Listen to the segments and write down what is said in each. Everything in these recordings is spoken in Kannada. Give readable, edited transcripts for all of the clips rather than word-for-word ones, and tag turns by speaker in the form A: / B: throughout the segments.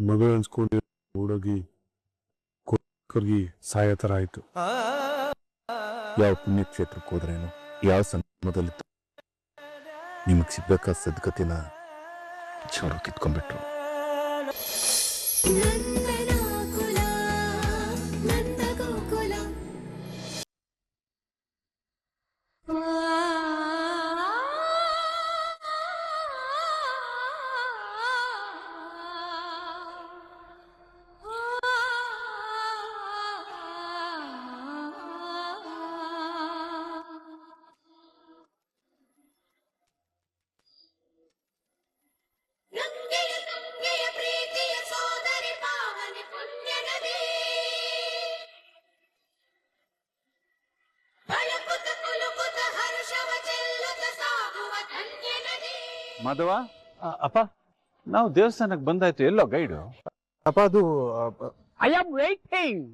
A: ಮದುವೆ ಅನ್ಸ್ಕೊಂಡು ಹುಡುಗಿ ಕರ್ಗಿ ಸಾಯೋ ಥರ ಆಯ್ತು.
B: ಯಾವ ಪುಣ್ಯಕ್ಷೇತ್ರಕ್ಕೆ ಹೋದ್ರೇನು, ಯಾವ ಸಂದರ್ಭದಲ್ಲಿ ನಿಮಗೆ ಸಿಗ್ಬೇಕಾದ ಸದ್ಗತಿನ ಚೋರು ಕಿತ್ಕೊಂಡ್ಬಿಟ್ರು.
C: ಮಾಧವ, ಅಪ್ಪ ನಾವು ದೇವಸ್ಥಾನಕ್ಕೆ ಬಂದಾಯ್ತು, ಎಲ್ಲೋ ಗೈಡು?
D: ಅಪ್ಪ ಅದು
E: ಐ ಆಮ್ ವೇಟಿಂಗ್.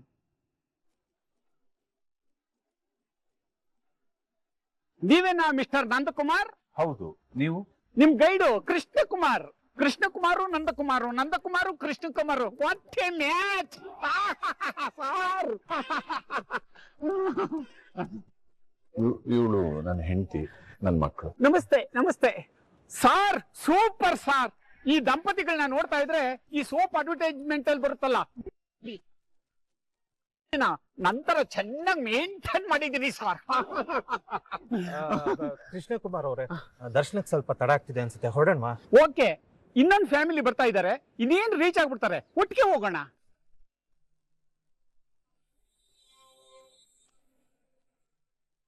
E: ನೀವೇನಾ ಮಿಸ್ಟರ್ ನಂದಕುಮಾರ್?
C: ಹೌದು, ನೀವು?
E: ನಿಮ್ guide Krishnakumar. Krishnakumar Nandakumar, Nandakumar Krishnakumar. What a match sir.
B: ಇವಳು ನನ್ನ ಹೆಂಡತಿ, ನನ್ನ ಮಕ್ಕಳು.
E: ನಮಸ್ತೆ ನಮಸ್ತೆ ಸಾರ್. Super sir. ಈ ದಂಪತಿಗಳನ್ನ ನೋಡ್ತಾ ಇದ್ರೆ ಈ ಸೋಪ್ ಅಡ್ವರ್ಟೈಸ್ಮೆಂಟ್ ಅಲ್ಲಿ ಬರುತ್ತಲ್ಲ, ನಂತರ ಚೆನ್ನಾಗಿ ಮೇಂಟೈನ್ ಮಾಡಿದೀನಿ ಸಾರ್.
D: ಕೃಷ್ಣಕುಮಾರ್ ಅವರೇ, ದರ್ಶನಕ್ಕೆ ಸ್ವಲ್ಪ ತಡ ಆಗ್ತಿದೆ ಅನ್ಸುತ್ತೆ, ಹೊರಡೋಣ.
E: ಓಕೆ, ಇನ್ನೊಂದು ಫ್ಯಾಮಿಲಿ ಬರ್ತಾ ಇದ್ದಾರೆ, ಇನ್ನೇನು ರೀಚ್ ಆಗ್ಬಿಡ್ತಾರೆ, ಒಟ್ಟಿಗೆ ಹೋಗೋಣ.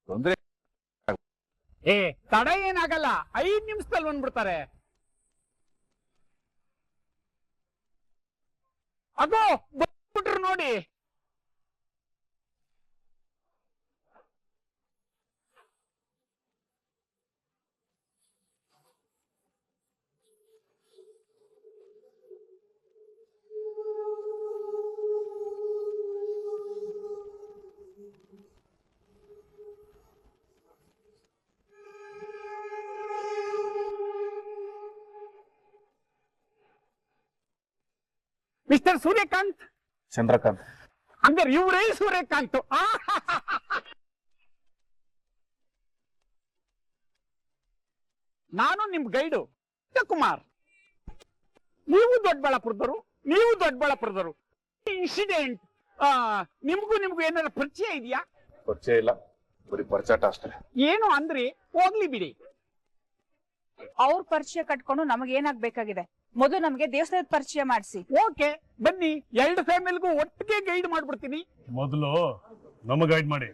C: ತೊಂದ್ರೆ
E: ಏ ತಡ ಏನಾಗಲ್ಲ, 5 ನಿಮಿಷದಲ್ಲಿ ಬಂದ್ಬಿಡ್ತಾರೆ. ಅಗೋ ಬಂದ್ಬಿಟ್ರು ನೋಡಿ. ಮಿಸ್ಟರ್ ಸೂರ್ಯಕಾಂತ್.
C: ಚಂದ್ರಕಾಂತ್.
E: ಹಂಗಾರೆ ಇವರೇ ಸೂರ್ಯಕಾಂತ್. ನಾನು ನಿಮ್ ಗೈಡು ಕುಮಾರ್. ನೀವು ದೊಡ್ಡಬಳ್ಳಾಪುರದವರು, ನೀವು ದೊಡ್ಡಬಳ್ಳಾಪುರದವರು. ಇನ್ಸಿಡೆಂಟ್ ನಿಮ್ಗೂ ಏನಾರ ಪರಿಚಯ ಇದೆಯಾ?
B: ಪರಿಚಯ ಇಲ್ಲ, ಬರೀ ಪರಿಚಾಟ ಅಷ್ಟೇ.
E: ಏನು ಅಂದ್ರಿ? ಹೋಗ್ಲಿ ಬಿಡಿ.
F: ಅವ್ರ ಪರಿಚಯ ಕಟ್ಕೊಂಡು ನಮಗೆ ಏನಾಗ್ಬೇಕಾಗಿದೆ? ಮೊದಲು ನಮಗೆ ದೇವಸ್ಥಾನದ ಪರಿಚಯ ಮಾಡಿಸಿ.
E: ಓಕೆ ಬನ್ನಿ, 2 ಫ್ಯಾಮಿಲಿಗೂ ಒಟ್ಟಿಗೆ ಗೈಡ್ ಮಾಡ್ಬಿಡ್ತೀನಿ.
A: ಮೊದಲು ನಮ್ಮ ಗೈಡ್ ಮಾಡಿ.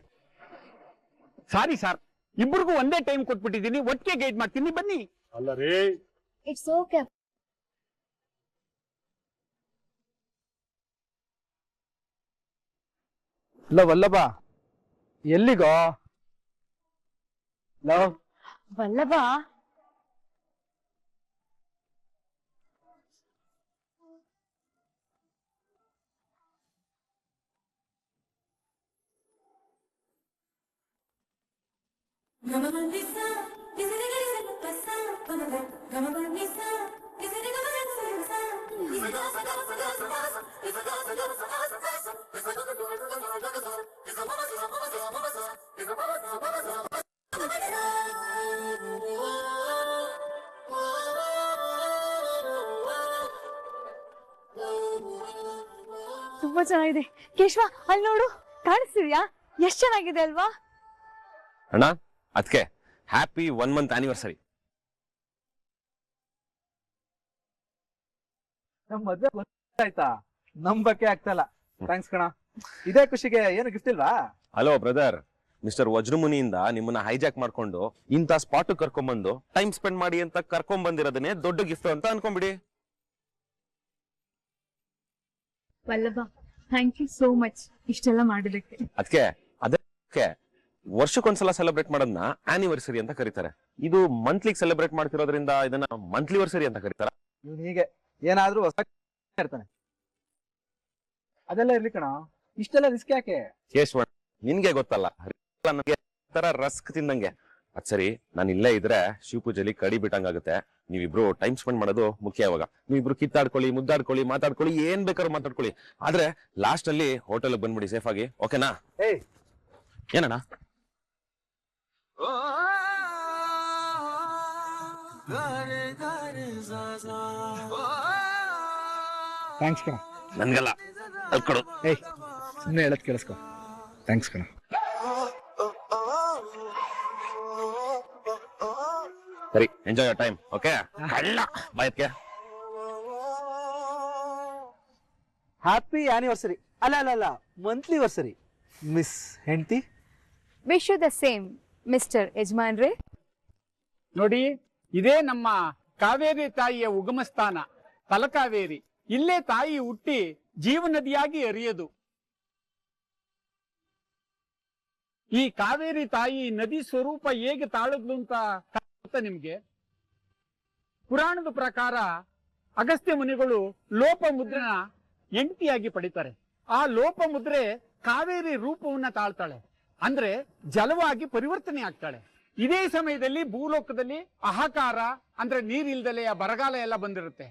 E: ಸಾರಿ ಸರ್, ಇಬ್ಬರಿಗೂ ಒಂದೇ ಟೈಮ್ ಕೊಟ್ಬಿಟ್ಟಿದ್ದೀನಿ, ಒಟ್ಟಿಗೆ ಗೈಡ್ ಮಾಡ್ತೀನಿ, ಬನ್ನಿ.
A: ಅಲ್ಲ ರೀ,
F: ಇಟ್ಸ್ ಓಕೆ.
D: ವಲ್ಲಭ, ಎಲ್ಲಿಗೋ?
F: ವಲ್ಲಭ, ತುಂಬಾ ಚೆನ್ನಾಗಿದೆ. ಕೇಶವ, ಅಲ್ಲಿ ನೋಡು, ಕಾಣಿಸ್ತಿದ್ಯಾ? ಎಷ್ಟ್ ಚೆನ್ನಾಗಿದೆ ಅಲ್ವಾ?
G: ಅಣ್ಣ, ಅದಕ್ಕೆ ಹ್ಯಾಪಿ 1 month ಆನಿವರ್ಸರಿ.
D: ನಮ್ ಮದ್ವೆ ಆಯ್ತಾ? ನಂಬಕ್ಕೆ ಆಗ್ತಲ್ಲ. ಥ್ಯಾಂಕ್ಸ್ ಕಣ. ಇದೇ ಖುಷಿಗೆ ಏನು ಗಿಫ್ಟ್ ಇಲ್ವಾ?
G: ಹಲೋ ಬ್ರದರ್, ಮಿಸ್ಟರ್ ವಜ್ರಮುನಿಯಿಂದ ನಿಮ್ಮನ್ನ ಹೈಜಾಕ್ ಮಾಡ್ಕೊಂಡು ಇಂಥ ಸ್ಪಾಟ್ ಕರ್ಕೊಂಡ್ಬಂದು ಟೈಮ್ ಸ್ಪೆಂಡ್ ಮಾಡಿ ಅಂತ ಕರ್ಕೊಂಡ್ ಬಂದಿರೋದನ್ನೇ ದೊಡ್ಡ ಗಿಫ್ಟ್ ಅಂತ ಅನ್ಕೊಂಡ್ಬಿಡಿ.
F: Vallabha, thank you so much ಇಷ್ಟೆಲ್ಲ ಮಾಡಿದಕ್ಕೆ.
G: ಅದಕ್ಕೆ ವರ್ಷಕ್ಕೊಂದ್ಸಲ ಸೆಲೆಬ್ರೇಟ್ ಮಾಡೋದನ್ನ ಆನಿವರ್ಸರಿ ಅಂತ ಕರೀತಾರೆ. ಇದು ಮಂತ್ಲಿ ಸೆಲೆಬ್ರೇಟ್ ಮಾಡ್ತಿರೋದ್ರಿಂದ ಇದನ್ನ ಮಂತ್ಲಿ ವರ್ಸರಿ ಅಂತ ಕರೀತಾರ.
D: ಇವ್ನು ಹೀಗೆ ಏನಾದ್ರೂ ಹೊಸ ಇರ್ತಾನೆ. ಅದೆಲ್ಲ ಇರ್ಲಿ ಕಣ, ಇಷ್ಟೆಲ್ಲ ರಿಸ್ಕ್ ಯಾಕೆ?
G: ಕೇಶವಣ್ಣ, ನಿನ್ಗೆ ಗೊತ್ತಲ್ಲ, ನನಗೆ ತರ ರಸ್ಕ್ ತಿಂದಂಗೆ ಅದ್ ಸರಿ, ನಾನು ಇಲ್ಲೇ ಇದ್ರೆ ಶಿವಪೂಜೆಲಿ ಕಡಿ ಬಿಟ್ಟಂಗಾಗುತ್ತೆ. ನೀವಿಬ್ರು ಟೈಮ್ ಸ್ಪೆಂಡ್ ಮಾಡೋದು ಮುಖ್ಯ. ಇವಾಗ ನೀವಿಬ್ರು ಕಿತ್ತಾಡ್ಕೊಳ್ಳಿ, ಮುದ್ದಾಡ್ಕೊಳ್ಳಿ, ಮಾತಾಡ್ಕೊಳ್ಳಿ, ಏನ್ ಬೇಕಾದ್ರೂ ಮಾತಾಡ್ಕೊಳ್ಳಿ. ಆದ್ರೆ ಲಾಸ್ಟ್ ಅಲ್ಲಿ ಹೋಟೆಲ್ ಬಂದ್ಬಿಡಿ ಸೇಫ್ ಆಗಿ, ಓಕೆನಾ?
D: ಏಯ್
G: ಏನಣ್ಣ?
E: ಥ್ಯಾಂಕ್ಸ್ ಕಣ.
G: ನನ್ಗಲ್ಲ, ಅಲ್ಕೊಡು.
E: ಏಯ್ ಸುಮ್ಮನೆ ಹೇಳೋದು ಕೇಳಿಸ್ಕೊ. ಥ್ಯಾಂಕ್ಸ್ ಕಣ.
G: ಸರಿ, ಎಂಜಾಯ್ ಯೋರ್ ಟೈಮ್, ಓಕೆ? ಬಾಯತ್ಕೆ.
D: Happy anniversary. ಅಲ್ಲ ಅಲ್ಲ ಅಲ್ಲ, ಮಂತ್ಲಿ ವರ್ಸರಿ ಮಿಸ್ ಹೆಂಡತಿ.
H: Wish you the same mister ಯಜಮಾನ್ರೆ.
E: ನೋಡಿ, ಇದೇ ನಮ್ಮ ಕಾವೇರಿ ತಾಯಿಯ ಉಗಮ ಸ್ಥಾನ ತಲಕಾವೇರಿ. ಇಲ್ಲೇ ತಾಯಿ ಹುಟ್ಟಿ ಜೀವನದಿಯಾಗಿ ಹರಿಯೋದು. ಈ ಕಾವೇರಿ ತಾಯಿ ನದಿ ಸ್ವರೂಪ ಹೇಗೆ ತಾಳದ್ಲು ಅಂತ ಗೊತ್ತಾ ನಿಮ್ಗೆ? ಪುರಾಣದ ಪ್ರಕಾರ ಅಗಸ್ತ್ಯ ಮುನಿಗಳು ಲೋಪ ಮುದ್ರೆನ ಹೆಂಡತಿಯಾಗಿ ಪಡಿತಾರೆ. ಆ ಲೋಪ ಮುದ್ರೆ ಕಾವೇರಿ ರೂಪವನ್ನ ತಾಳ್ತಾಳೆ, ಅಂದ್ರೆ ಜಲವಾಗಿ ಪರಿವರ್ತನೆ ಆಗ್ತಾಳೆ. ಇದೇ ಸಮಯದಲ್ಲಿ ಭೂಲೋಕದಲ್ಲಿ ಹಾಹಾಕಾರ ಅಂದ್ರೆ ನೀರಿಲ್ದಲೆ ಆ ಬರಗಾಲ ಎಲ್ಲ ಬಂದಿರುತ್ತೆ.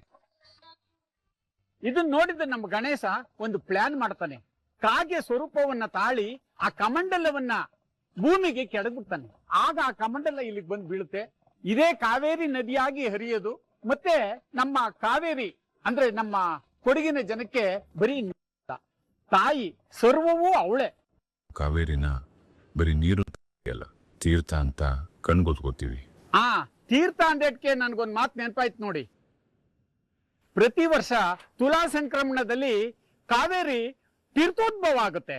E: ಇದನ್ನ ನೋಡಿದ ನಮ್ಮ ಗಣೇಶ ಒಂದು ಪ್ಲಾನ್ ಮಾಡ್ತಾನೆ. ಕಾಗೆ ಸ್ವರೂಪವನ್ನ ತಾಳಿ ಆ ಕಮಂಡಲವನ್ನ ಭೂಮಿಗೆ ಕೆಡಗುತ್ತಾನೆ. ಆಗ ಆ ಕಮಂಡಲ ಇಲ್ಲಿಗೆ ಬಂದು ಬೀಳುತ್ತೆ. ಇದೇ ಕಾವೇರಿ ನದಿಯಾಗಿ ಹರಿಯೋದು. ಮತ್ತೆ ನಮ್ಮ ಕಾವೇರಿ ಅಂದ್ರೆ ನಮ್ಮ ಕೊಡಗಿನ ಜನಕ್ಕೆ ಬರೀ ತಾಯಿ, ಸರ್ವವೂ ಅವಳೆ.
A: ಕಾವೇರಿನ ಬರೀ ನೀರು ಅಲ್ಲ, ತೀರ್ಥ ಅಂತ ಕಣ್ಗೊತ್ಕೋತೀವಿ.
E: ತೀರ್ಥ ಅಂದೇಟ್ಗೆ ನನ್ಗೊಂದ್ ಮಾತು ನೆನಪಾಯ್ತು ನೋಡಿ. ಪ್ರತಿ ವರ್ಷ ತುಲಾ ಸಂಕ್ರಮಣದಲ್ಲಿ ಕಾವೇರಿ ತೀರ್ಥೋದ್ಭವ ಆಗುತ್ತೆ.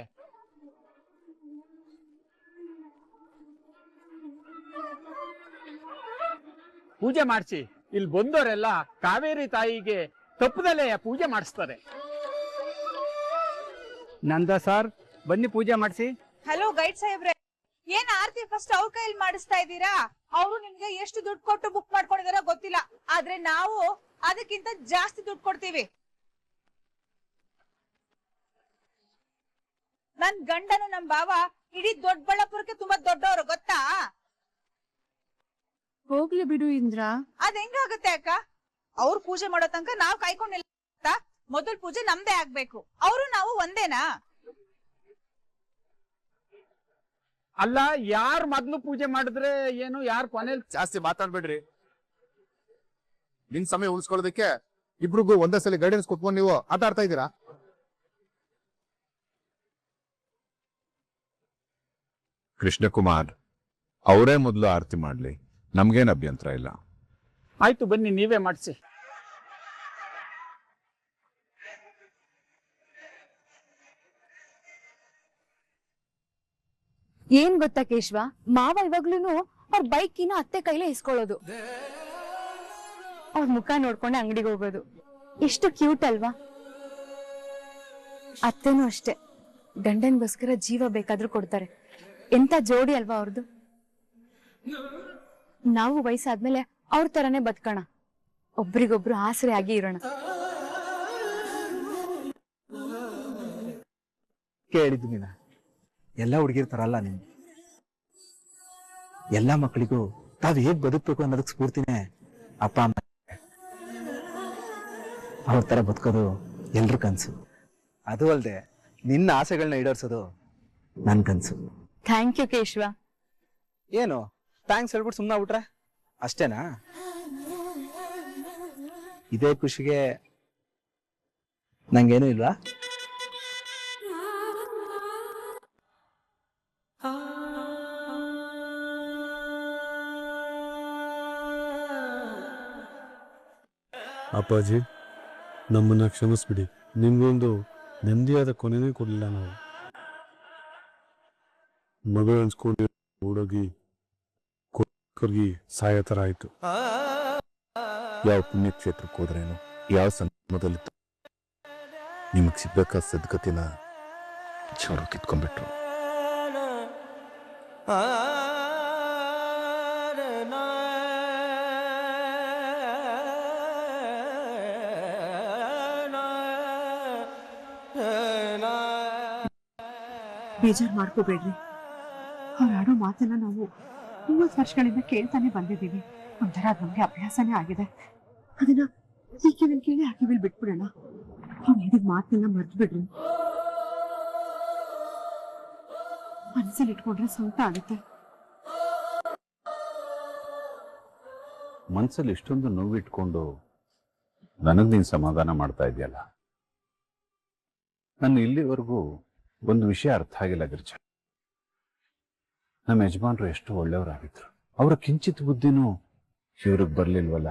E: ಪೂಜೆ ಮಾಡಿಸಿ ಇಲ್ಲಿ ಬಂದವರೆಲ್ಲ ಕಾವೇರಿ ತಾಯಿಗೆ ತಪ್ಪದಲ್ಲೇ ಪೂಜೆ ಮಾಡಿಸ್ತಾರೆ.
D: ನಂದ ಸಾರ್ ಬನ್ನಿ ಪೂಜೆ ಮಾಡಿಸಿ.
F: ಹಲೋ ಗೈಡ್ ಸಾಹೇಬ್ರೆ, ಏನ್ ಆರ್ತಿ ಫಸ್ಟ್ ಅವ್ರ ಕೈಯಲ್ಲಿ ಮಾಡಿಸ್ತಾ ಇದ್ದೀರಾ? ಅವರು ನಿಮ್ಗೆ ಎಷ್ಟು ದುಡ್ಡು ಕೊಟ್ಟು ಬುಕ್ ಮಾಡ್ಕೊಂಡಿದಾರೋ ಗೊತ್ತಿಲ್ಲ, ಆದ್ರೆ ನಾವು ಅದಕ್ಕಿಂತ ಜಾಸ್ತಿ ದುಡ್ಡು ಕೊಡ್ತೀವಿ. ನನ್ ಗಂಡನು ನಮ್ ಬಾವ ಇಡೀ ದೊಡ್ಡಬಳ್ಳಾಪುರಕ್ಕೆ ತುಂಬಾ ದೊಡ್ಡವರು ಗೊತ್ತಾ?
H: ಹೋಗ್ಲಿ ಬಿಡು ಇಂದ್ರ.
F: ಅದ್ ಹೆಂಗಾಗುತ್ತೆ ಅಕ್ಕ? ಅವ್ರು ಪೂಜೆ ಮಾಡೋ ತನಕ ನಾವ್ ಕಾಯ್ಕೊಂಡಿಲ್ಲ. ಮೊದಲ್ ಪೂಜೆ ನಮ್ದೇ ಆಗ್ಬೇಕು. ಅವರು ನಾವು ಒಂದೇನಾ?
E: ಅಲ್ಲ, ಯಾರ್ ಮೊದ್ಲು ಪೂಜೆ ಮಾಡಿದ್ರೆ ಏನು, ಯಾರು ಕೊನೆಯಲ್ಲಿ?
B: ಜಾಸ್ತಿ ಮಾತಾಡ್ಬೇಡ್ರಿ. ನಿನ್ ಸಮಯ ಉಳಿಸ್ಕೊಳ್ಳೋದಕ್ಕೆ ಇಬ್ರಿಗೂ ಒಂದೇ ಸಲ ಗೈಡೆನ್ಸ್ ಕೊಟ್ಕೊಂಡು ನೀವು ಆಟ ಆಡ್ತಾ ಇದ್ದೀರಾ.
A: ಕೃಷ್ಣಕುಮಾರ್ ಅವರೇ ಮೊದಲು ಆರತಿ ಮಾಡ್ಲಿ, ನಮ್ಗೇನ್ ಅಭ್ಯಂತರ ಇಲ್ಲ.
E: ಆಯ್ತು, ಬನ್ನಿ ನೀವೇ ಮಾಡಿಸಿ.
H: ಏನ್ ಗೊತ್ತಾ ಕೇಶವ, ಮಾವ ಇವಾಗ್ಲೂನು ಅವ್ರ ಬೈಕಿನ ಅತ್ತೆ ಕೈಲೇ ಇಸ್ಕೊಳ್ಳೋದು, ಅವ್ರ ಮುಖ ನೋಡ್ಕೊಂಡೆ ಅಂಗಡಿಗೆ ಹೋಗೋದು. ಎಷ್ಟು ಕ್ಯೂಟ್ ಅಲ್ವಾ? ಅತ್ತೆನೂ ಅಷ್ಟೇ, ಗಂಡನ್ಗೋಸ್ಕರ ಜೀವ ಬೇಕಾದ್ರೂ ಕೊಡ್ತಾರೆ. ಎಂತ ಜೋಡಿ ಅಲ್ವಾ ಅವ್ರದ್ದು? ನಾವು ವಯಸ್ಸಾದ್ಮೇಲೆ ಅವ್ರ ತರಾನೇ ಬದುಕೋಣ, ಒಬ್ರಿಗೊಬ್ರು ಆಸರೆ ಆಗಿ ಇರೋಣ.
D: ಕೇಳಿದ್ದು ನೀನ ಎಲ್ಲ ಹುಡುಗಿರ್ತಾರಲ್ಲ, ನೀನು ಎಲ್ಲ ಮಕ್ಕಳಿಗೂ ತಾವ್ ಹೇಗ್ ಬದುಕ್ಬೇಕು ಅನ್ನೋದಕ್ಕೆ ಸ್ಫೂರ್ತಿನೇ ಅಪ್ಪ ಅಮ್ಮ. ಅವ್ರ ತರ ಬದುಕೋದು ಎಲ್ರ ಕನ್ಸು. ಅದು ಅಲ್ದೆ ನಿನ್ನ ಆಸೆಗಳನ್ನ ಈಡೇರ್ಸೋದು ನನ್ ಕನ್ಸು.
H: Thank you Keshava.
D: ಏನು ಥ್ಯಾಂಕ್ಸ್ ಹೇಳ್ಬಿಟ್ಟು ಸುಮ್ಮನೆ ಬಿಟ್ರೆ ಅಷ್ಟೇನಾ? ಇದೇ ಖುಷಿಗೆ ನಂಗೇನು ಇಲ್ವಾ?
A: ಅಪ್ಪಾಜಿ, ನಮ್ಮನ್ನ ಕ್ಷಮಿಸ್ಬಿಡಿ. ನಿಮ್ಗೊಂದು ನೆಮ್ಮದಿಯಾದ ಕೊನೆನೇ ಕೊಡಲಿಲ್ಲ ನಾವು. ಮಗಳು ಅನ್ಸ್ಕೊಂಡು ಓಡೋಗಿ ಕರ್ಗಿ ಸಾಯೋ ಥರ ಆಯ್ತು.
B: ಯಾವ ಪುಣ್ಯಕ್ಷೇತ್ರಕ್ಕೆ ಹೋದ್ರೇನು, ಯಾವ ಸಂದರ್ಭದಲ್ಲಿ ನಿಮಗ್ ಸಿಗ್ಬೇಕಾದ ಸದ್ಗತಿನ ಚೋರು ಕಿತ್ಕೊಂಡ್ಬಿಟ್ರು.
H: ಬೇಜಾರ್ ಮಾಡ್ಕೋಬೇಡ್ರಿ. ಅವ್ರು ಆಡೋ ಮಾತನ್ನ ನಾವು
I: ಮೂವತ್ತು ವರ್ಷಗಳಿಂದ ಕೇಳ್ತಾನೆ ಬಂದಿದ್ದೀವಿ. ಒಂಥರ ಅದು ನಮ್ಗೆ ಅಭ್ಯಾಸನೇ ಆಗಿದೆ. ಅದನ್ನ ಈ ಕಿವಿಲ್ ಕೇಳಿ ಆ ಕಿವಿಲ್ ಬಿಟ್ಬಿಡೋಣ. ಅವ್ರು ಹೇಳಿದ ಮಾತನ್ನ ಮರ್ತು ಬಿಡ್ರಿ. ಮನಸ್ಸಲ್ಲಿ ಇಟ್ಕೊಂಡ್ರೆ ಸ್ವಂತ ಆಗುತ್ತೆ.
C: ಮನ್ಸಲ್ಲಿ ಇಷ್ಟೊಂದು ನೋವಿಟ್ಕೊಂಡು ನನಗ್ ನೀನ್ ಸಮಾಧಾನ ಮಾಡ್ತಾ ಇದೆಯಲ್ಲ. ನನ್ನ ಇಲ್ಲಿವರೆಗೂ ಒಂದು ವಿಷಯ ಅರ್ಥ ಆಗಿಲ್ಲ ಗಿರ್ಜ. ನಮ್ಮ ಯಜಮಾನ್ರು ಎಷ್ಟು ಒಳ್ಳೆಯವರಾಗಿದ್ರು, ಅವರ ಕಿಂಚಿತ್ ಬುದ್ಧಿನೂ ಇವ್ರಿಗೆ ಬರ್ಲಿಲ್ವಲ್ಲ.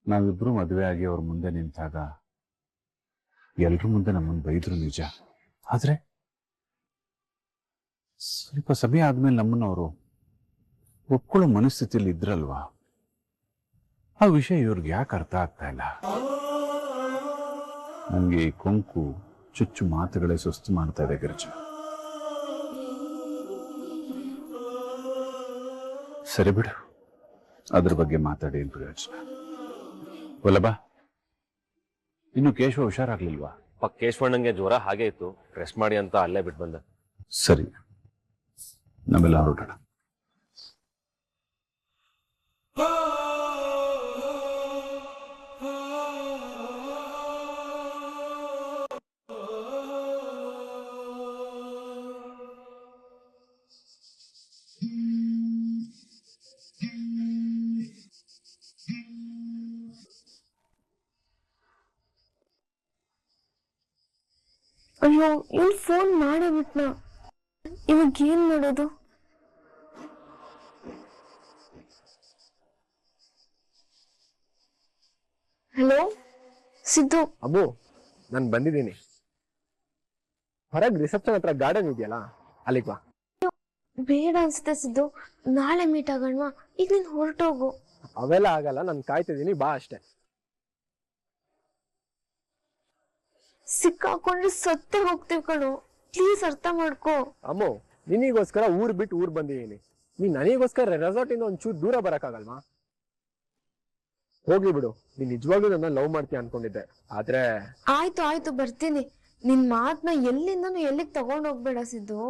C: ನಾವಿಬ್ರು ಮದುವೆ ಆಗಿ ಅವ್ರ ಮುಂದೆ ನಿಂತಾಗ ಎಲ್ರ ಮುಂದೆ ನಮ್ಮನ್ನು ಬೈದ್ರು ನಿಜ. ಆದ್ರೆ ಸ್ವಲ್ಪ ಸಮಯ ಆದ್ಮೇಲೆ ನಮ್ಮನ್ನ ಅವರು ಒಪ್ಕೊಳ್ಳೋ ಮನಸ್ಥಿತಿಯಲ್ಲಿ ಇದ್ರಲ್ವಾ. ಆ ವಿಷಯ ಇವ್ರಿಗೆ ಯಾಕೆ ಅರ್ಥ ಆಗ್ತಾ ಇಲ್ಲ. ನನಗೆ ಈ ಕೊಂಕು ಚುಚ್ಚು ಮಾತುಗಳೇ ಸುಸ್ತು ಮಾಡ್ತಾ ಇದೆ ಗಿರ್ಜ. ಸರಿ ಬಿಡು, ಅದ್ರ ಬಗ್ಗೆ ಮಾತಾಡಿ ಏನ್ ಪ್ರಯೋಜನ. ವಲ್ಲಭ, ಇನ್ನು ಕೇಶವ ಹುಷಾರಾಗ್ಲಿಲ್ವಾ?
G: ಕೇಶವಣ್ಣಂಗೆ ಜ್ವರ ಹಾಗೆ ಇತ್ತು, ರೆಸ್ಟ್ ಮಾಡಿ ಅಂತ ಅಲ್ಲೇ ಬಿಟ್ಟು ಬಂದೆ.
C: ಸರಿ, ನಾವೆಲ್ಲ ಹೊರಡೋಣ.
H: ಅಯ್ಯೋ, ಇವ್ನು ಫೋನ್ ಮಾಡಬಿಟ್ನ. ಇವಾಗ ಏನ್ ಮಾಡೋದು? ಹಲೋ ಸಿದ್ದು.
J: ಅಬ್ಬು, ನಾನು ಬಂದಿದ್ದೀನಿ. ಹೊರಗೆ ರಿಸೆಪ್ಷನ್ ಹತ್ರ ಗಾರ್ಡನ್ ಇದೆಯಲ್ಲ, ಅಲ್ಲಿಗೆ ಬಾ.
H: ಬೇಡ ಅನ್ಸುತ್ತೆ ಸಿದ್ದು, ನಾಳೆ ಮೀಟ್ ಆಗೋಣವಾ? ಈಗ ನೀನ್ ಹೊರಟೋಗು.
J: ಅವೆಲ್ಲ ಆಗಲ್ಲ, ನಾನು ಕಾಯ್ತಿದ್ದೀನಿ, ಬಾ ಅಷ್ಟೇ.
H: ಸಿಕ್ಕಾಕೊಂಡ್ರೆ ಸತ್ತೇ ಹೋಗ್ತೀವಿ ಕಣೋ, ಪ್ಲೀಸ್ ಅರ್ಥ ಮಾಡ್ಕೋ.
J: ಅಮ್ಮು, ನಿನಗೋಸ್ಕರ ಊರ್ ಬಿಟ್ಟು ಊರ್ ಬಂದಿದ್ದೀನಿ. ನೀನ್ ನನಗೋಸ್ಕರ ರೆಸಾರ್ಟ್ ಇಂದ ಒಂಚೂರು ದೂರ ಬರಕ್ಕಾಗಲ್ವಾ? ಹೋಗ್ಲಿ ಬಿಡು, ನೀನ್ ನಿಜವಾಗ್ಲೂ ನನ್ನ ಲವ್ ಮಾಡ್ತೀಯ ಅನ್ಕೊಂಡಿದ್ದೆ, ಆದ್ರೆ
H: ಆಯ್ತು ಬರ್ತೀನಿ. ನಿನ್ ಮಾತ್ನ ಎಲ್ಲಿಂದನೂ ಎಲ್ಲಿಗೆ ತಗೊಂಡ್ ಹೋಗ್ಬೇಡ ಸಿದ್ದು.